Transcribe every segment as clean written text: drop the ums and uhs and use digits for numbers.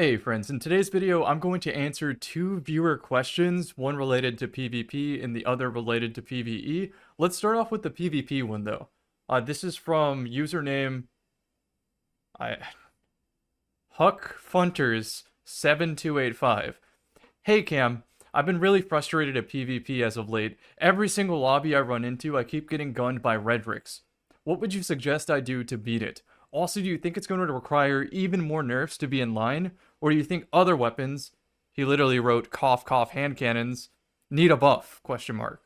Hey friends, in today's video I'm going to answer two viewer questions, one related to PvP and the other related to PvE. Let's start off with the PvP one though. This is from username I HuckFunters7285. Hey Cam, I've been really frustrated at PvP as of late. Every single lobby I run into I keep getting gunned by Redrix. What would you suggest I do to beat it? Also, do you think it's going to require even more nerfs to be in line? Or do you think other weapons, he literally wrote cough cough hand cannons, need a buff? Question mark.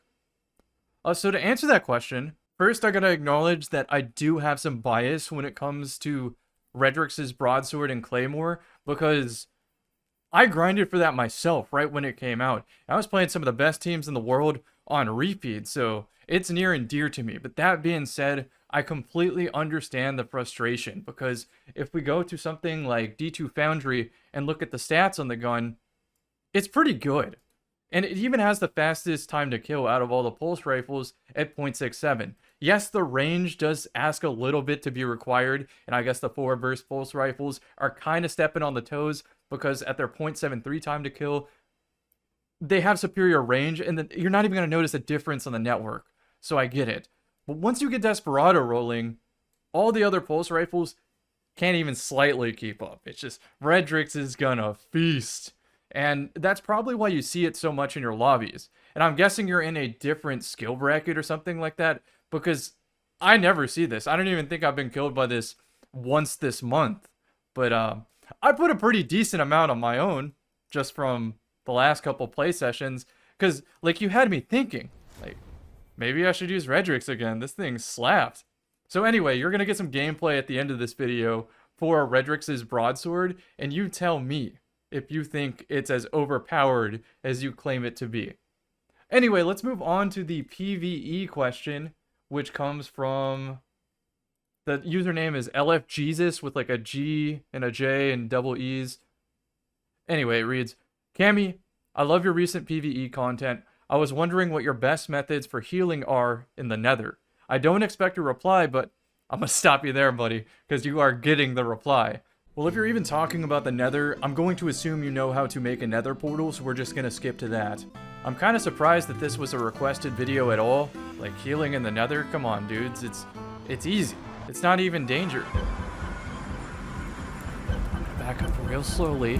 So to answer that question, first I gotta acknowledge that I do have some bias when it comes to Redrix's broadsword and claymore, because I grinded for that myself right when it came out. I was playing some of the best teams in the world on repeat, so it's near and dear to me. But that being said, I completely understand the frustration, because if we go to something like D2 Foundry and look at the stats on the gun, it's pretty good. And it even has the fastest time to kill out of all the pulse rifles at 0.67. Yes, the range does ask a little bit to be required, and I guess the 4 burst pulse rifles are kind of stepping on the toes, because at their 0.73 time to kill, they have superior range, and then you're not even going to notice a difference on the network. So I get it. But once you get Desperado rolling, all the other pulse rifles can't even slightly keep up. It's just, Redrix is gonna feast. And that's probably why you see it so much in your lobbies. And I'm guessing you're in a different skill bracket or something like that, because I never see this. I don't even think I've been killed by this once this month. But I put a pretty decent amount on my own, just from the last couple play sessions, because, like, you had me thinking, like, maybe I should use Redrix again. This thing slapped. So anyway, you're going to get some gameplay at the end of this video for Redrix's broadsword, and you tell me if you think it's as overpowered as you claim it to be. Anyway, let's move on to the PvE question, which comes from... the username is LFJesus with like a G and a J and double E's. Anyway, it reads, Cammy, I love your recent PvE content. I was wondering what your best methods for healing are in the Nether. I don't expect a reply, but I'm gonna stop you there, buddy, because you are getting the reply. Well, if you're even talking about the Nether, I'm going to assume you know how to make a Nether portal, so we're just gonna skip to that. I'm kind of surprised that this was a requested video at all. Like, healing in the Nether? Come on, dudes. It's easy. It's not even danger. Back up real slowly.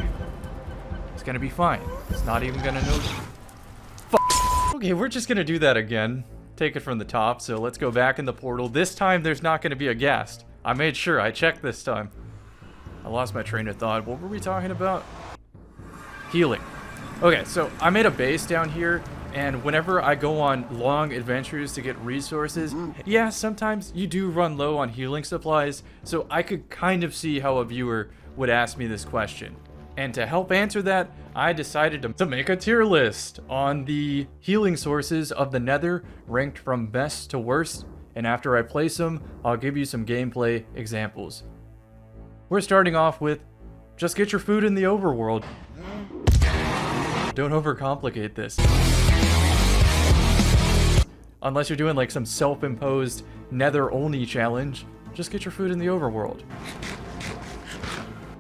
It's gonna be fine. It's not even gonna know. Okay, we're just gonna do that again. Take it from the top, so let's go back in the portal. This time, there's not gonna be a ghast. I made sure, I checked this time. I lost my train of thought. What were we talking about? Healing. Okay, so I made a base down here, and whenever I go on long adventures to get resources, yeah, sometimes you do run low on healing supplies, so I could kind of see how a viewer would ask me this question. And to help answer that, I decided to make a tier list on the healing sources of the Nether, ranked from best to worst, and after I place them, I'll give you some gameplay examples. We're starting off with, just get your food in the overworld. Don't overcomplicate this. Unless you're doing like some self-imposed Nether-only challenge, just get your food in the overworld.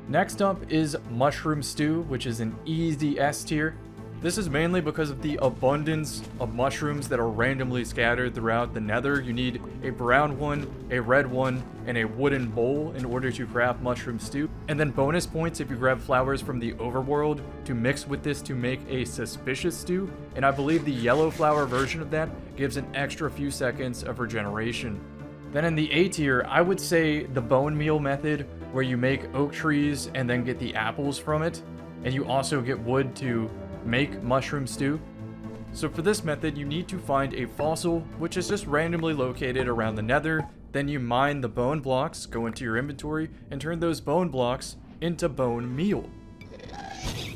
Next up is Mushroom Stew, which is an easy S tier. This is mainly because of the abundance of mushrooms that are randomly scattered throughout the Nether. You need a brown one, a red one, and a wooden bowl in order to craft Mushroom Stew. And then bonus points if you grab flowers from the overworld to mix with this to make a suspicious stew. And I believe the yellow flower version of that gives an extra few seconds of regeneration. Then in the A tier, I would say the bone meal method, where you make oak trees and then get the apples from it, and you also get wood to make mushroom stew. So for this method, you need to find a fossil, which is just randomly located around the Nether. Then you mine the bone blocks, go into your inventory, and turn those bone blocks into bone meal.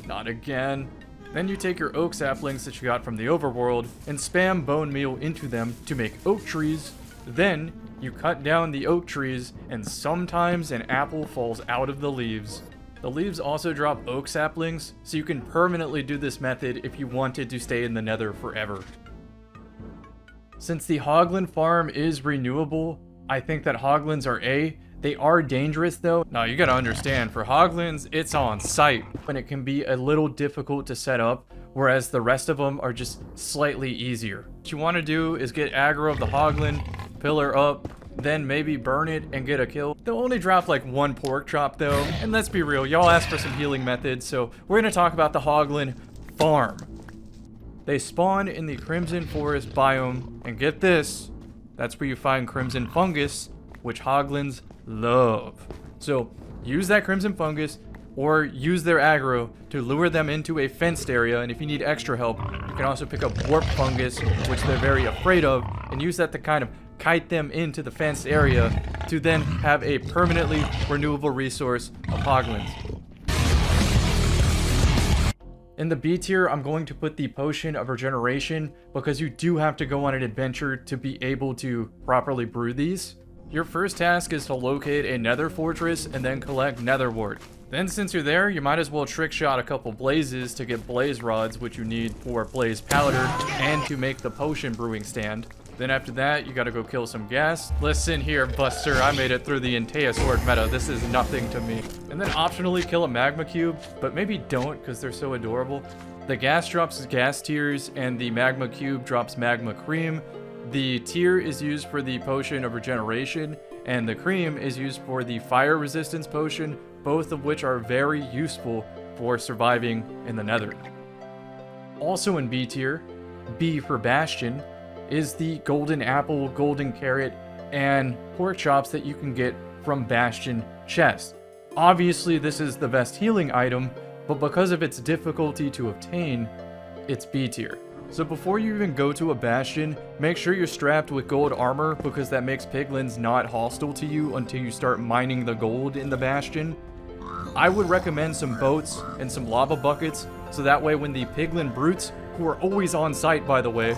Not again. Then you take your oak saplings that you got from the overworld and spam bone meal into them to make oak trees. Then you cut down the oak trees, and sometimes an apple falls out of the leaves. The leaves also drop oak saplings, so you can permanently do this method if you wanted to stay in the Nether forever. Since the Hoglin farm is renewable, I think that Hoglins are A. They are dangerous though. Now you gotta understand, for hoglins, it's on site, and it can be a little difficult to set up, whereas the rest of them are just slightly easier. What you want to do is get aggro of the hoglin, pillar up, then maybe burn it and get a kill. They'll only drop like one pork chop though, and let's be real, y'all asked for some healing methods, so we're gonna talk about the hoglin farm. They spawn in the Crimson Forest biome, and get this, that's where you find Crimson Fungus, which hoglins love. So use that Crimson Fungus, or use their aggro to lure them into a fenced area, and if you need extra help, you can also pick up Warp Fungus, which they're very afraid of, and use that to kind of kite them into the fenced area to then have a permanently renewable resource of hoglins. In the B tier, I'm going to put the Potion of Regeneration because you do have to go on an adventure to be able to properly brew these. Your first task is to locate a Nether fortress and then collect Nether wart. Then since you're there, you might as well trick shot a couple blazes to get blaze rods, which you need for blaze powder and to make the potion brewing stand. Then after that, you gotta go kill some gas. Listen here, Buster, I made it through the Entei Sword meta. This is nothing to me. And then optionally kill a magma cube, but maybe don't because they're so adorable. The gas drops gas tears and the magma cube drops magma cream. The tear is used for the Potion of Regeneration and the cream is used for the fire resistance potion, both of which are very useful for surviving in the Nether. Also in B tier, B for Bastion, is the golden apple, golden carrot, and pork chops that you can get from Bastion chest. Obviously, this is the best healing item, but because of its difficulty to obtain, it's B tier. So before you even go to a Bastion, make sure you're strapped with gold armor because that makes piglins not hostile to you until you start mining the gold in the Bastion. I would recommend some boats and some lava buckets, so that way when the piglin brutes, who are always on site by the way,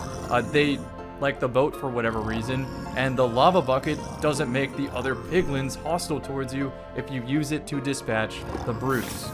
they like the boat for whatever reason, and the lava bucket doesn't make the other piglins hostile towards you if you use it to dispatch the brutes.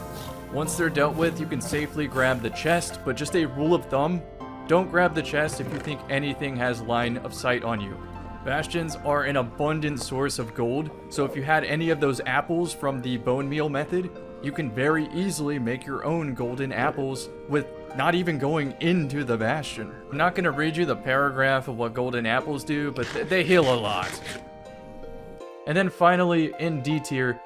Once they're dealt with, you can safely grab the chest, but just a rule of thumb, don't grab the chest if you think anything has line of sight on you. Bastions are an abundant source of gold, so if you had any of those apples from the bone meal method, you can very easily make your own golden apples with not even going into the Bastion. I'm not going to read you the paragraph of what golden apples do, but they heal a lot. And then finally, in D tier,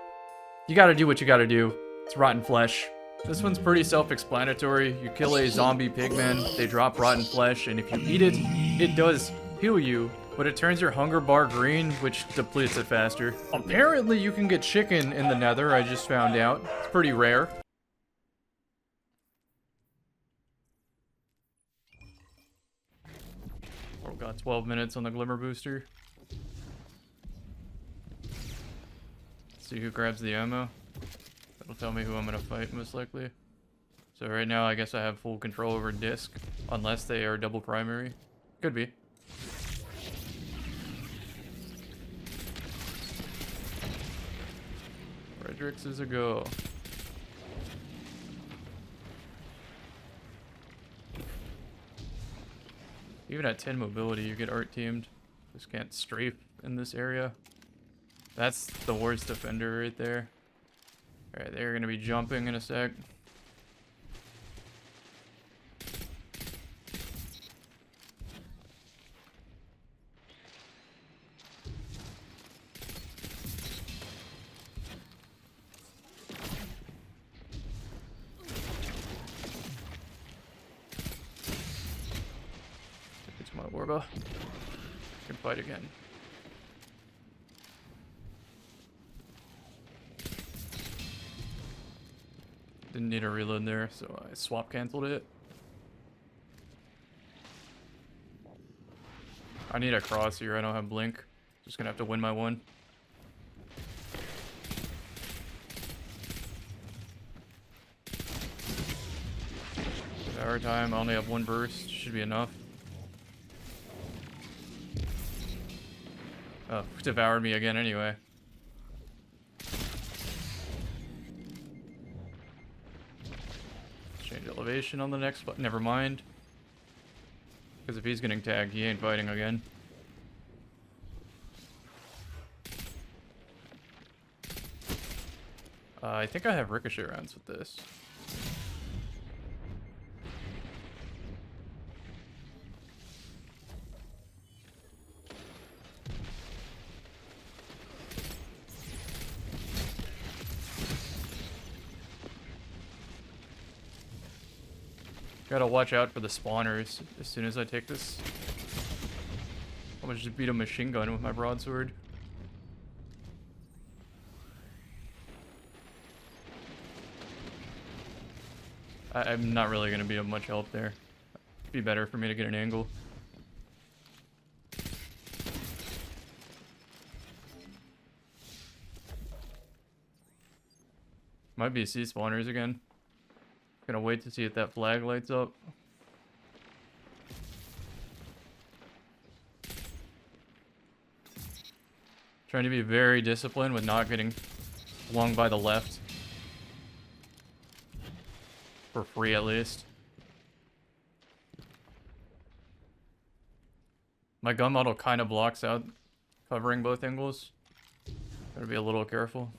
you gotta do what you gotta do. It's rotten flesh. This one's pretty self-explanatory. You kill a zombie pigman, they drop rotten flesh, and if you eat it, it does heal you, but it turns your hunger bar green, which depletes it faster. Apparently you can get chicken in the Nether, I just found out. It's pretty rare. Oh, got 12 minutes on the Glimmer Booster. See who grabs the ammo. That'll tell me who I'm gonna fight, most likely. So right now, I guess I have full control over disc, unless they are double primary. Could be. Redrix is a go. Even at 10 mobility, you get art teamed. Just can't strafe in this area. That's the worst defender right there. Alright, they're gonna be jumping in a sec. It's my Orba. Can fight again. Didn't need a reload there, so I swap canceled it. I need a cross here, I don't have blink. Just gonna have to win my one. Devour time, I only have one burst, should be enough. Oh, devoured me again anyway. Change elevation on the next, but never mind. Because if he's getting tagged, he ain't fighting again. I think I have ricochet rounds with this. Gotta watch out for the spawners as soon as I take this. I'm gonna just beat a machine gun with my broadsword. I'm not really gonna be of much help there. It'd be better for me to get an angle. Might be sea spawners again. Gonna wait to see if that flag lights up. Trying to be very disciplined with not getting flung by the left. For free at least. My gun model kind of blocks out covering both angles. Gotta be a little careful.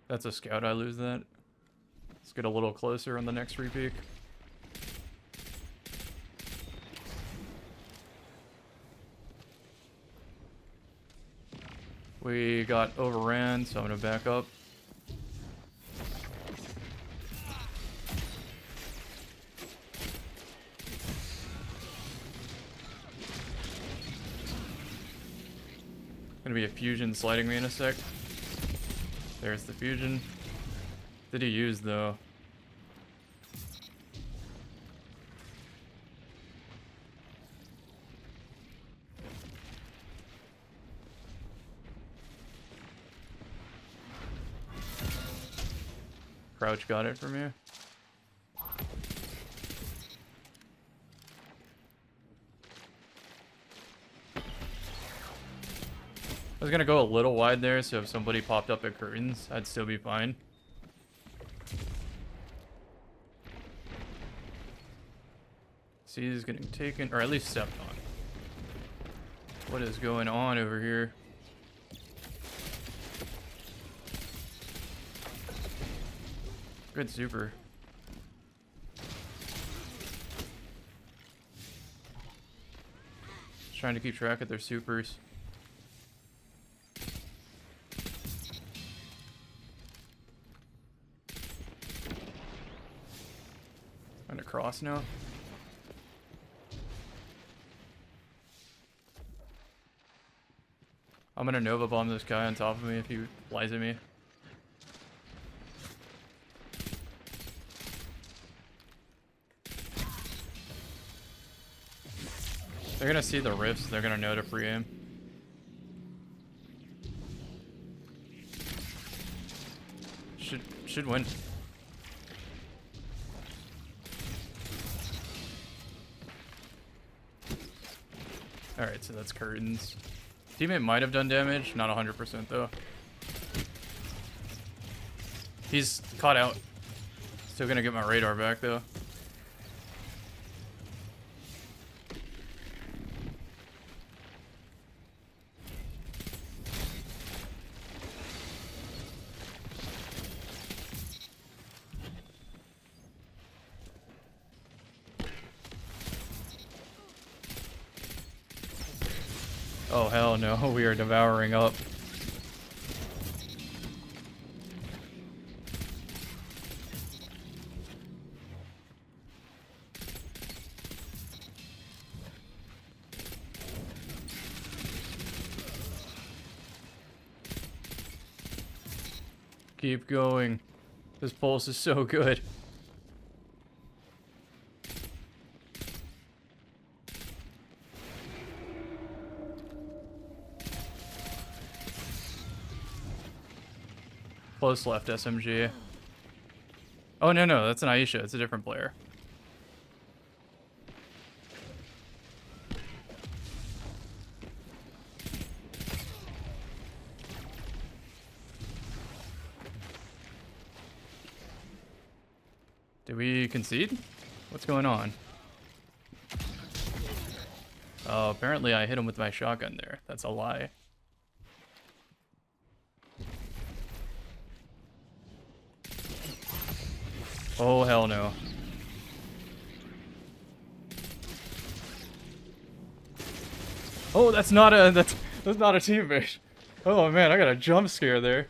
That's a scout, I lose that. Let's get a little closer on the next repeak. We got overran, so I'm gonna back up. Gonna be a fusion sliding me in a sec. There's the fusion. Did he use though? Crouch got it from you. I was gonna go a little wide there, so if somebody popped up at curtains, I'd still be fine. See, he's getting taken, or at least stepped on. What is going on over here? Good super. Just trying to keep track of their supers. Trying to cross now. I'm gonna Nova bomb this guy on top of me if he flies at me. They're gonna see the rifts, they're gonna know to pre-aim. Should win. Alright, so that's curtains. Teammate might have done damage, not 100% though. He's caught out. Still gonna get my radar back though. Oh hell no, we are devouring up. Keep going. This pulse is so good. Close left SMG. Oh no, that's an Aisha. It's a different player. Did we concede? What's going on? Oh, apparently I hit him with my shotgun there. That's a lie. Oh, hell no. Oh, that's not a teammate. Oh man, I got a jump scare there.